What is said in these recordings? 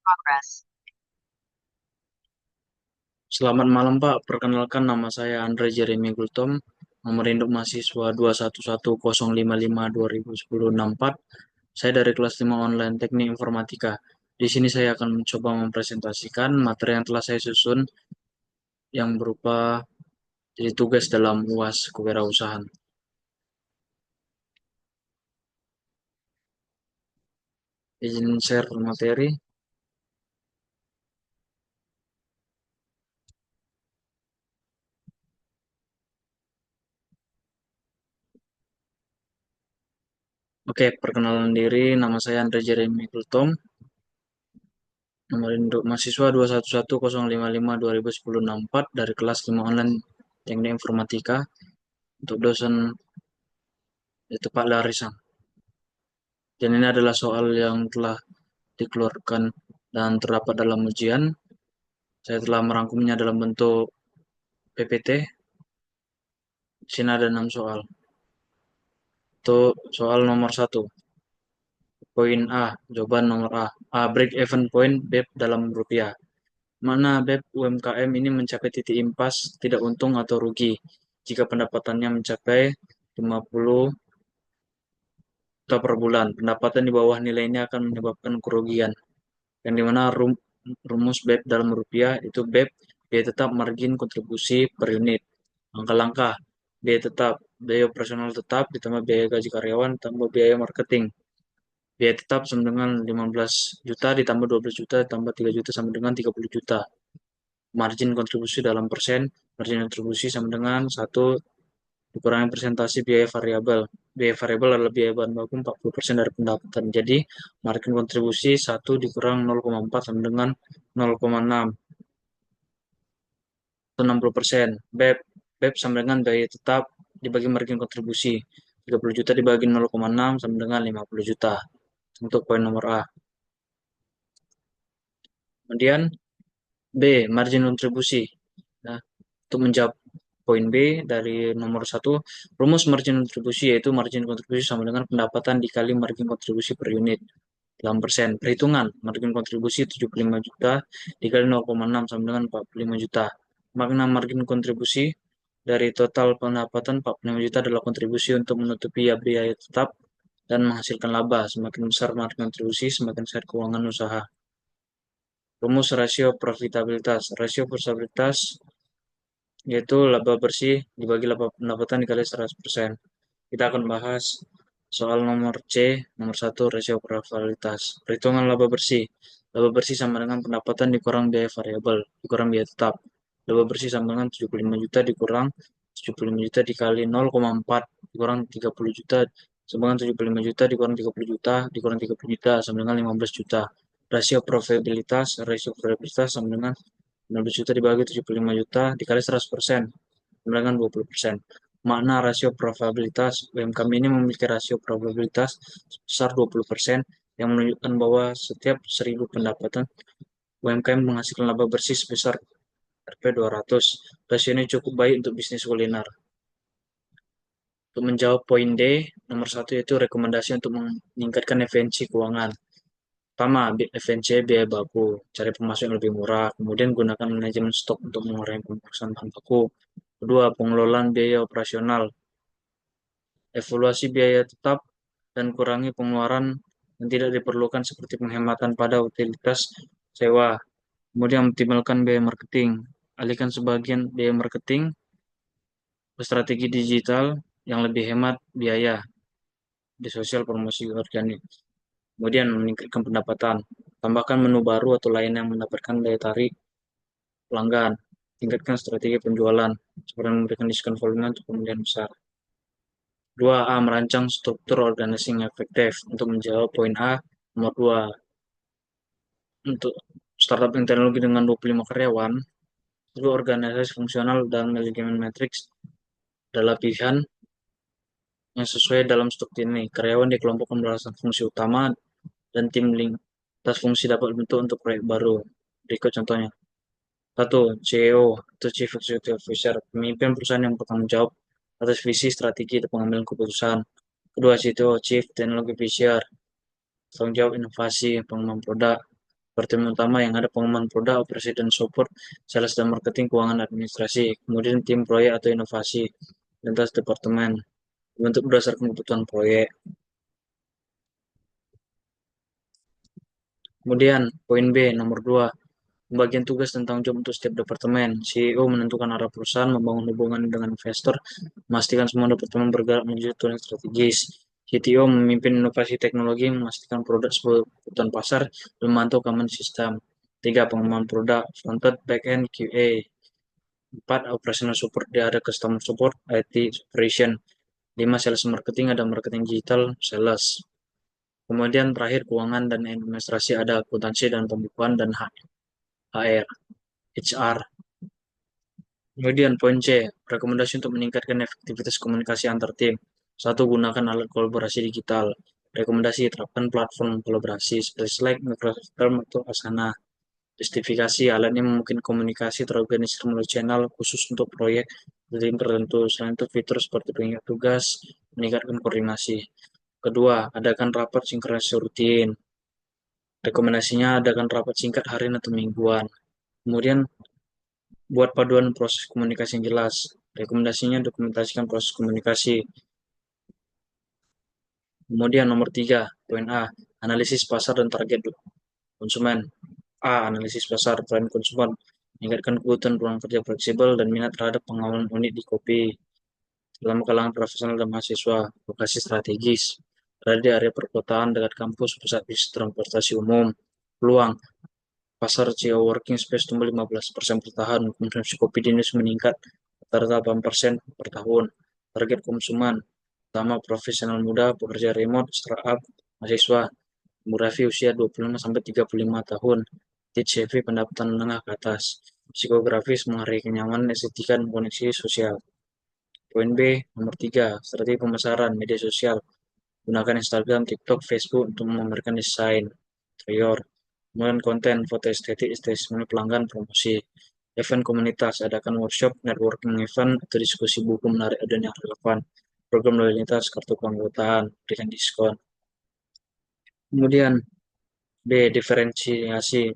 Progress. Selamat malam Pak, perkenalkan nama saya Andre Jeremy Gultom, nomor induk mahasiswa 2110555201064. Saya dari kelas 5 online Teknik Informatika. Di sini saya akan mencoba mempresentasikan materi yang telah saya susun yang berupa jadi tugas dalam UAS Kewirausahaan. Izin share materi. Oke, perkenalan diri, nama saya Andre Jeremy Gultom, nomor induk mahasiswa 2110555201064 dari kelas 5 online Teknik Informatika. Untuk dosen itu Pak Larisang. Dan ini adalah soal yang telah dikeluarkan dan terdapat dalam ujian. Saya telah merangkumnya dalam bentuk PPT. Di sini ada 6 soal. Untuk soal nomor 1. Poin A, jawaban nomor A. A, break even point BEP dalam rupiah. Mana BEP UMKM ini mencapai titik impas, tidak untung atau rugi jika pendapatannya mencapai 50 juta per bulan. Pendapatan di bawah nilai ini akan menyebabkan kerugian. Yang dimana rumus BEP dalam rupiah itu BEP biaya tetap margin kontribusi per unit. Langkah-langkah biaya tetap, biaya operasional tetap ditambah biaya gaji karyawan ditambah biaya marketing. Biaya tetap sama dengan 15 juta ditambah 12 juta ditambah 3 juta sama dengan 30 juta. Margin kontribusi dalam persen, margin kontribusi sama dengan 1 dikurangi persentase biaya variabel. Biaya variabel adalah biaya bahan baku 40% dari pendapatan. Jadi, margin kontribusi 1 dikurang 0,4 sama dengan 0,6 atau 60%. BEP sama dengan biaya tetap dibagi margin kontribusi. 30 juta dibagi 0,6 sama dengan 50 juta. Untuk poin nomor A. Kemudian B, margin kontribusi. Nah, untuk menjawab poin B dari nomor 1, rumus margin kontribusi yaitu margin kontribusi sama dengan pendapatan dikali margin kontribusi per unit dalam persen. Perhitungan margin kontribusi 75 juta dikali 0,6 sama dengan 45 juta. Makna margin kontribusi dari total pendapatan 45 juta adalah kontribusi untuk menutupi biaya tetap dan menghasilkan laba. Semakin besar margin kontribusi, semakin besar keuangan usaha. Rumus rasio profitabilitas. Rasio profitabilitas yaitu laba bersih dibagi laba pendapatan dikali 100%. Kita akan bahas soal nomor C, nomor 1, rasio probabilitas. Perhitungan laba bersih. Laba bersih sama dengan pendapatan dikurang biaya variabel, dikurang biaya tetap. Laba bersih sama dengan 75 juta dikurang 75 juta dikali 0,4 dikurang 30 juta sama dengan 75 juta dikurang 30 juta dikurang 30 juta sama dengan 15 juta. Rasio probabilitas sama dengan 15 juta dibagi 75 juta dikali 100%, sama dengan 20%. Makna rasio probabilitas, UMKM ini memiliki rasio probabilitas sebesar 20% yang menunjukkan bahwa setiap 1.000 pendapatan UMKM menghasilkan laba bersih sebesar Rp200. Rasio ini cukup baik untuk bisnis kuliner. Untuk menjawab poin D, nomor 1 yaitu rekomendasi untuk meningkatkan efisiensi keuangan. Pertama, efisiensi biaya baku, cari pemasukan yang lebih murah. Kemudian gunakan manajemen stok untuk mengurangi pemasukan bahan baku. Kedua, pengelolaan biaya operasional. Evaluasi biaya tetap dan kurangi pengeluaran yang tidak diperlukan seperti penghematan pada utilitas sewa. Kemudian optimalkan biaya marketing. Alihkan sebagian biaya marketing ke strategi digital yang lebih hemat biaya di sosial promosi organik. Kemudian meningkatkan pendapatan. Tambahkan menu baru atau lain yang mendapatkan daya tarik pelanggan. Tingkatkan strategi penjualan seperti memberikan diskon volume untuk kemudian besar. 2A. Merancang struktur organisasi yang efektif. Untuk menjawab poin A, nomor 2. Untuk startup yang teknologi dengan 25 karyawan, itu organisasi fungsional dan manajemen matriks adalah pilihan yang sesuai dalam struktur ini. Karyawan dikelompokkan berdasarkan fungsi utama dan tim lintas fungsi dapat dibentuk untuk proyek baru. Berikut contohnya. 1. CEO atau Chief Executive Officer, pemimpin perusahaan yang bertanggung jawab atas visi, strategi, dan pengambilan keputusan. Kedua, CTO, Chief Technology Officer, tanggung jawab inovasi, pengembangan produk. Departemen utama yang ada pengembangan produk, operasi dan support, sales dan marketing, keuangan, administrasi. Kemudian tim proyek atau inovasi, lintas departemen, bentuk berdasarkan kebutuhan proyek. Kemudian poin B nomor 2, pembagian tugas dan tanggung jawab untuk setiap departemen. CEO menentukan arah perusahaan, membangun hubungan dengan investor, memastikan semua departemen bergerak menuju tujuan strategis. CTO memimpin inovasi teknologi, memastikan produk sesuai kebutuhan pasar, dan memantau keamanan sistem. 3. Pengembangan produk, front-end, back-end, QA. 4. Operational support, dia ada customer support, IT operation. 5. Sales marketing, ada marketing digital, sales. Kemudian terakhir keuangan dan administrasi, ada akuntansi dan pembukuan dan HR. HR. Kemudian poin C, rekomendasi untuk meningkatkan efektivitas komunikasi antar tim. 1. Gunakan alat kolaborasi digital. Rekomendasi terapkan platform kolaborasi seperti Slack, Microsoft Teams, atau Asana. Justifikasi alatnya memungkinkan komunikasi terorganisir melalui channel khusus untuk proyek tim tertentu. Selain itu, fitur seperti pengingat tugas meningkatkan koordinasi. Kedua, adakan rapat sinkronisasi rutin. Rekomendasinya adakan rapat singkat harian atau mingguan. Kemudian buat paduan proses komunikasi yang jelas. Rekomendasinya dokumentasikan proses komunikasi. Kemudian nomor 3, poin A, analisis pasar dan target konsumen. A. Analisis pasar tren konsumen. Meningkatkan kebutuhan ruang kerja fleksibel dan minat terhadap pengawalan unit di kopi. Dalam kalangan profesional dan mahasiswa, lokasi strategis. Berada di area perkotaan dekat kampus, pusat bisnis transportasi umum. Peluang, pasar working space tumbuh 15% per tahun, konsumsi kopi di Indonesia meningkat rata-rata 8% per tahun. Target konsumen, utama profesional muda, pekerja remote, startup, mahasiswa, demografi usia 25-35 tahun, CV pendapatan menengah ke atas, psikografis menghargai kenyamanan, estetika, dan koneksi sosial. Poin B, nomor 3, strategi pemasaran, media sosial, gunakan Instagram, TikTok, Facebook untuk memberikan desain, interior, kemudian konten, foto estetik, testimoni pelanggan, promosi. Event komunitas, adakan workshop, networking event, atau diskusi buku menarik dan yang relevan. Program loyalitas, kartu keanggotaan, berikan diskon. Kemudian B. Diferensiasi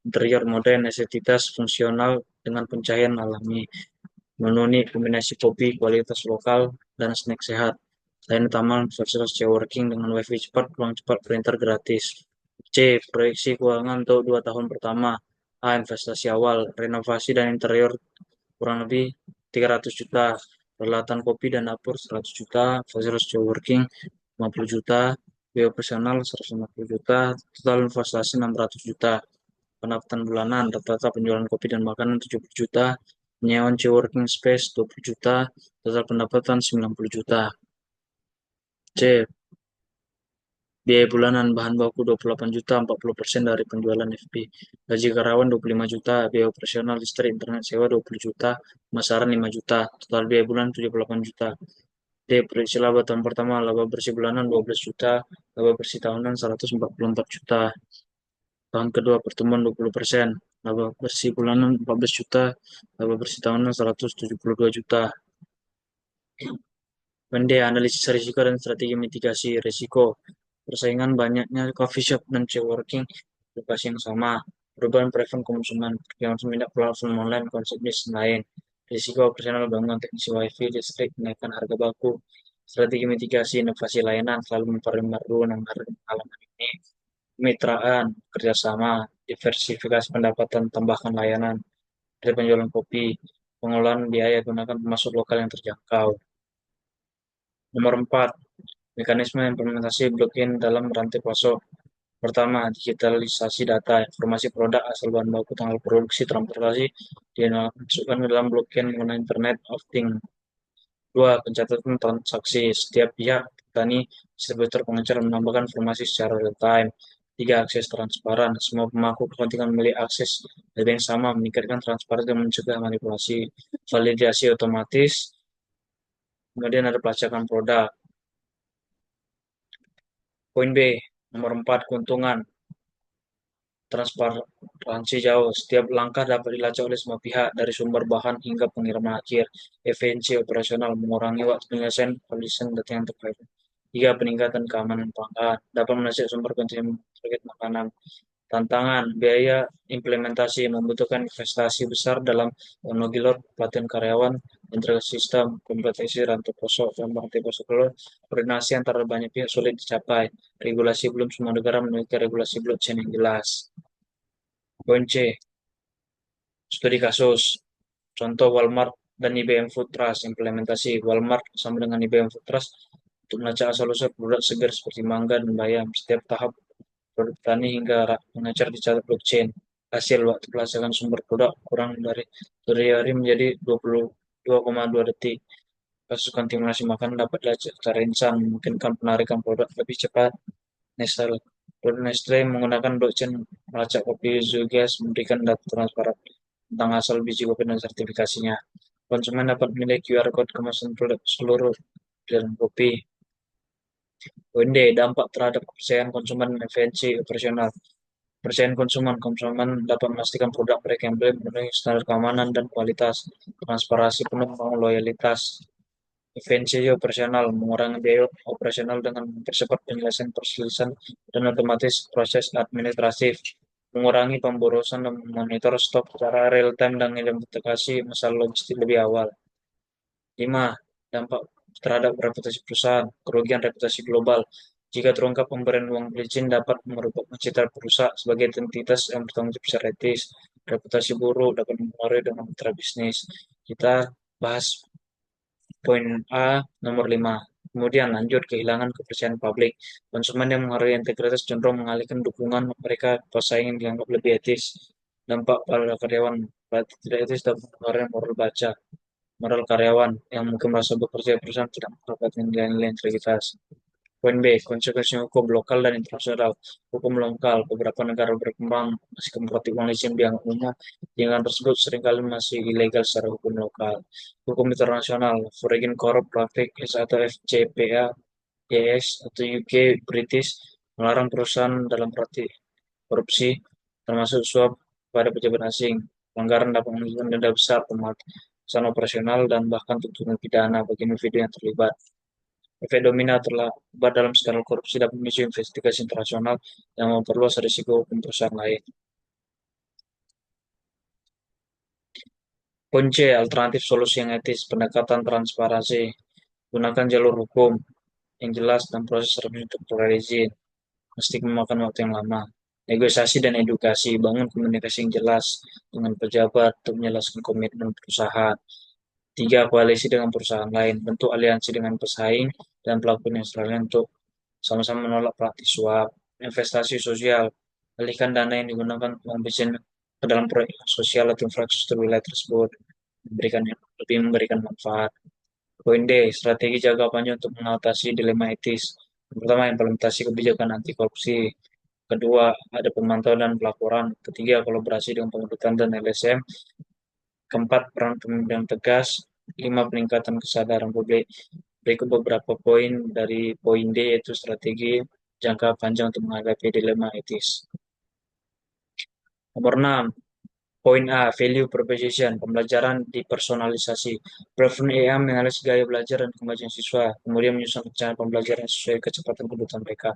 interior modern, estetis, fungsional dengan pencahayaan alami. Menuni kombinasi kopi, kualitas lokal, dan snack sehat. Selain taman, fasilitas coworking dengan wifi cepat, ruang cepat, printer gratis. C. Proyeksi keuangan untuk 2 tahun pertama. A. Investasi awal, renovasi dan interior kurang lebih 300 juta. Peralatan kopi dan dapur 100 juta. Fasilitas coworking 50 juta. Biaya operasional 150 juta. Total investasi 600 juta. Pendapatan bulanan, rata-rata penjualan kopi dan makanan 70 juta. Penyewaan coworking space 20 juta. Total pendapatan 90 juta. C. Biaya bulanan bahan baku 28 juta, 40% dari penjualan FB. Gaji karyawan 25 juta, biaya operasional listrik, internet sewa 20 juta, pemasaran 5 juta, total biaya bulan 78 juta. D. Prediksi laba tahun pertama, laba bersih bulanan 12 juta, laba bersih tahunan 144 juta. Tahun kedua pertumbuhan 20%, laba bersih bulanan 14 juta, laba bersih tahunan 172 juta. D. Analisis risiko dan strategi mitigasi risiko. Persaingan banyaknya coffee shop dan coworking lokasi yang sama. Perubahan preferensi konsumen, yang memindah platform online, konsep bisnis lain. Risiko operasional bangunan teknisi wifi, listrik, kenaikan harga baku. Strategi mitigasi inovasi layanan selalu memperbarui halaman ini. Kemitraan, kerjasama, diversifikasi pendapatan, tambahkan layanan. Dari penjualan kopi, pengelolaan biaya gunakan pemasok lokal yang terjangkau. Nomor 4, mekanisme implementasi blockchain dalam rantai pasok. Pertama, digitalisasi data, informasi produk, asal bahan baku, tanggal produksi, transportasi, dimasukkan ke dalam blockchain menggunakan Internet of Things. 2. Pencatatan transaksi. Setiap pihak, petani, distributor, pengecer menambahkan informasi secara real time. 3. Akses transparan. Semua pemangku kepentingan memiliki akses data yang sama, meningkatkan transparansi dan mencegah manipulasi. Validasi otomatis. Kemudian ada pelacakan produk. Poin B, nomor 4, keuntungan. Transparansi jauh. Setiap langkah dapat dilacak oleh semua pihak, dari sumber bahan hingga pengiriman akhir. Efisiensi operasional, mengurangi waktu penyelesaian penulisan data yang terkait. 3. Peningkatan keamanan pangan. Dapat menasihati sumber konsumsi target makanan. Tantangan, biaya implementasi membutuhkan investasi besar dalam teknologi cloud, pelatihan karyawan, integrasi sistem, kompetisi rantai pasok, dan rantai pasok cloud, koordinasi antara banyak pihak sulit dicapai. Regulasi belum semua negara memiliki regulasi blockchain yang jelas. Poin C, studi kasus. Contoh Walmart dan IBM Food Trust. Implementasi Walmart sama dengan IBM Food Trust untuk melacak asal-usul produk segar seperti mangga dan bayam. Setiap tahap produk tani hingga pengecer dicatat blockchain. Hasil waktu pelaksanaan sumber produk kurang dari hari menjadi 22,2 detik. Kasus kontaminasi makanan dapat dilacak secara instan, memungkinkan penarikan produk lebih cepat. Nestle. Produk Nestle menggunakan blockchain melacak kopi Zugas memberikan data transparan tentang asal biji kopi dan sertifikasinya. Konsumen dapat menilai QR code kemasan produk seluruh dan kopi. Poin D, dampak terhadap kepercayaan konsumen dan efisiensi operasional. Kepercayaan konsumen, konsumen dapat memastikan produk mereka yang beli memenuhi standar keamanan dan kualitas. Transparansi penuh membangun loyalitas. Efisiensi operasional, mengurangi biaya operasional dengan mempercepat penyelesaian perselisihan dan otomatis proses administratif. Mengurangi pemborosan dan memonitor stok secara real time dan identifikasi masalah logistik lebih awal. 5. Dampak terhadap reputasi perusahaan, kerugian reputasi global. Jika terungkap pemberian uang berizin dapat merubah citra perusahaan sebagai entitas yang bertanggung jawab secara etis. Reputasi buruk dapat mempengaruhi dengan mitra bisnis. Kita bahas poin A nomor 5. Kemudian lanjut kehilangan kepercayaan publik. Konsumen yang menghargai integritas cenderung mengalihkan dukungan mereka ke pesaing yang dianggap lebih etis. Dampak pada karyawan, berarti tidak etis dapat mempengaruhi moral baca. Moral karyawan yang mungkin merasa bekerja di perusahaan tidak mendapatkan nilai-nilai integritas. Poin B, konsekuensi hukum lokal dan internasional. Hukum lokal, beberapa negara berkembang masih praktik uang lezim dianggap umum. Tindakan tersebut seringkali masih ilegal secara hukum lokal. Hukum internasional, Foreign Corrupt Practices atau FCPA, US atau UK, British, melarang perusahaan dalam praktik korupsi, termasuk suap pada pejabat asing. Pelanggaran dapat mengakibatkan denda besar, pemeriksaan operasional, dan bahkan tuntutan pidana bagi individu yang terlibat. Efek domino terlibat dalam skandal korupsi dapat memicu investigasi internasional yang memperluas risiko hukum perusahaan lain. Poin C, alternatif solusi yang etis, pendekatan transparansi. Gunakan jalur hukum yang jelas dan proses resmi untuk peroleh izin. Mesti memakan waktu yang lama. Negosiasi dan edukasi, bangun komunikasi yang jelas dengan pejabat untuk menjelaskan komitmen perusahaan. 3. Koalisi dengan perusahaan lain, bentuk aliansi dengan pesaing dan pelaku industri untuk sama-sama menolak praktik suap. Investasi sosial, alihkan dana yang digunakan uang bensin ke dalam proyek sosial atau infrastruktur wilayah tersebut, memberikan manfaat. Poin D, strategi jangka panjang untuk mengatasi dilema etis. Yang pertama, implementasi kebijakan anti korupsi. Kedua, ada pemantauan dan pelaporan. Ketiga, kolaborasi dengan pengurutan dan LSM. Keempat, peran pemimpin yang tegas. 5. Peningkatan kesadaran publik. Berikut beberapa poin dari poin D, yaitu strategi jangka panjang untuk menghadapi dilema etis. Nomor 6. Poin A, value proposition, pembelajaran dipersonalisasi. Platform AI menganalisis gaya belajar dan kemajuan siswa, kemudian menyusun rencana pembelajaran sesuai kecepatan kebutuhan mereka.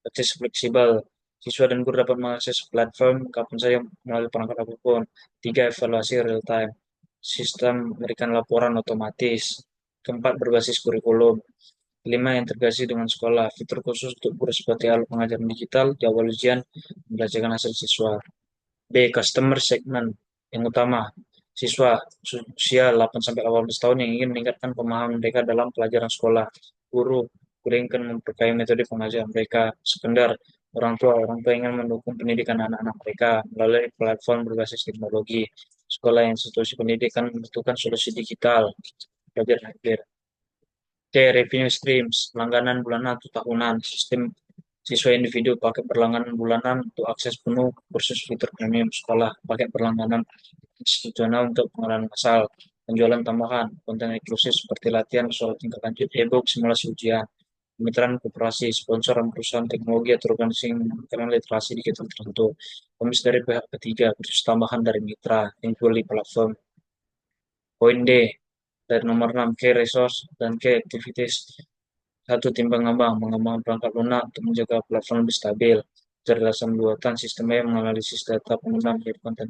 Akses fleksibel, siswa dan guru dapat mengakses platform kapan saja melalui perangkat apapun. 3. Evaluasi real time, sistem memberikan laporan otomatis. Keempat, berbasis kurikulum. 5. Integrasi dengan sekolah, fitur khusus untuk guru seperti alat pengajaran digital, jadwal ujian, berdasarkan hasil siswa. B. Customer segment yang utama, siswa usia 8-18 tahun yang ingin meningkatkan pemahaman mereka dalam pelajaran sekolah. Guru, guru yang ingin memperkaya metode pengajaran mereka. Sekunder, orang tua ingin mendukung pendidikan anak-anak mereka melalui platform berbasis teknologi. Sekolah yang institusi pendidikan membutuhkan solusi digital. Belajar hadir. C. Revenue streams, langganan bulanan atau tahunan, sistem siswa individu pakai berlangganan bulanan untuk akses penuh kursus fitur premium sekolah, pakai berlangganan institusional untuk pengolahan massal, penjualan tambahan, konten eksklusif seperti latihan soal tingkat lanjut, e-book, simulasi ujian, kemitraan koperasi, sponsor perusahaan teknologi atau organisasi yang meningkatkan literasi digital tertentu, komis dari pihak ketiga, kursus tambahan dari mitra, yang jual di platform. Poin D, dari nomor 6, key resource dan key activities. 1. Timbang ngembang, mengembangkan perangkat lunak untuk menjaga platform lebih stabil. kecerdasan buatan, sistemnya menganalisis data pengguna menjadi konten.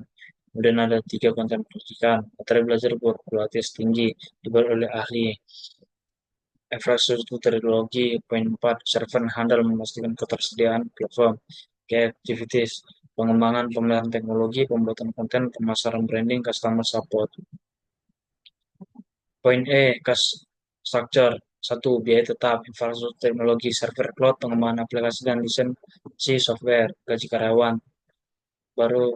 Kemudian ada tiga konten pendidikan, materi belajar berkualitas tinggi, dibuat oleh ahli. Infrastruktur teknologi, poin 4, server handal memastikan ketersediaan platform. Key activities, pengembangan pemeliharaan teknologi, pembuatan konten, pemasaran branding, customer support. Poin E, cost structure. Satu, biaya tetap, infrastruktur teknologi, server cloud, pengembangan aplikasi dan lisensi software, gaji karyawan. Baru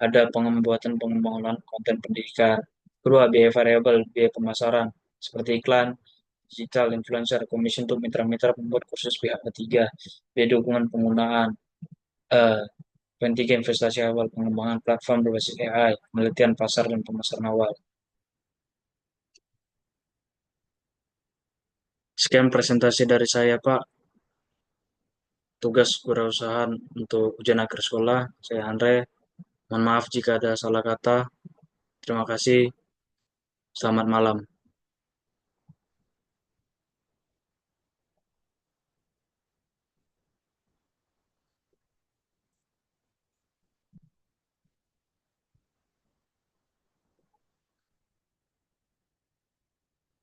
ada pembuatan pengembangan konten pendidikan. Kedua, biaya variabel, biaya pemasaran, seperti iklan, digital, influencer, commission untuk mitra-mitra pembuat kursus pihak ketiga, biaya dukungan penggunaan. Eh, Poin tiga, investasi awal, pengembangan platform berbasis AI, penelitian pasar dan pemasaran awal. Sekian presentasi dari saya, Pak. Tugas berusaha untuk ujian akhir sekolah. Saya Andre. Mohon maaf jika ada salah kata. Terima kasih. Selamat malam.